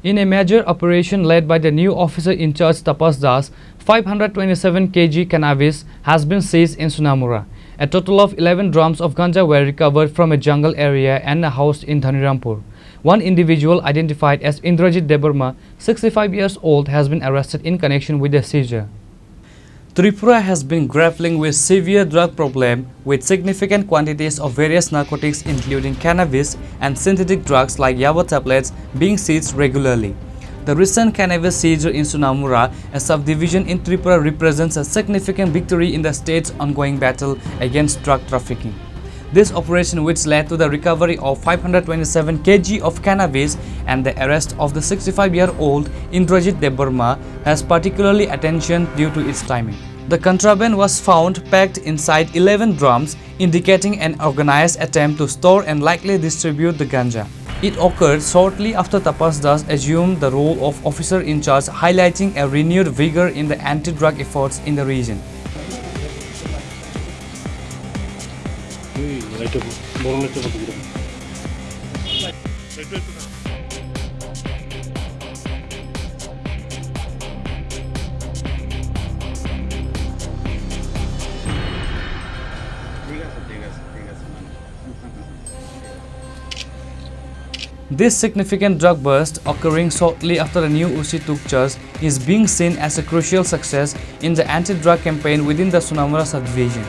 In a major operation led by the new officer in charge Tapas, 527 kg cannabis has been seized in Sonamura. A total of 11 drums of Ganja were recovered from a jungle area and a house in Dhanirampur. One individual identified as Indrajit Debarma, 65 years old, has been arrested in connection with the seizure. Tripura has been grappling with severe drug problem with significant quantities of various narcotics including cannabis and synthetic drugs like Yaba tablets being seized regularly. The recent cannabis seizure in Sonamura, a subdivision in Tripura, represents a significant victory in the state's ongoing battle against drug trafficking. This operation, which led to the recovery of 527 kg of cannabis and the arrest of the 65-year-old Indrajit Debarma, has particularly attention due to its timing. The contraband was found packed inside 11 drums, indicating an organized attempt to store and likely distribute the ganja. It occurred shortly after Tapas assumed the role of officer in charge, highlighting a renewed vigor in the anti-drug efforts in the region. This significant drug burst, occurring shortly after the new UC took charge, is being seen as a crucial success in the anti-drug campaign within the Sonamura subdivision.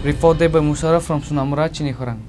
Reported by Musharraf from Sonamura, Chini, Khorang.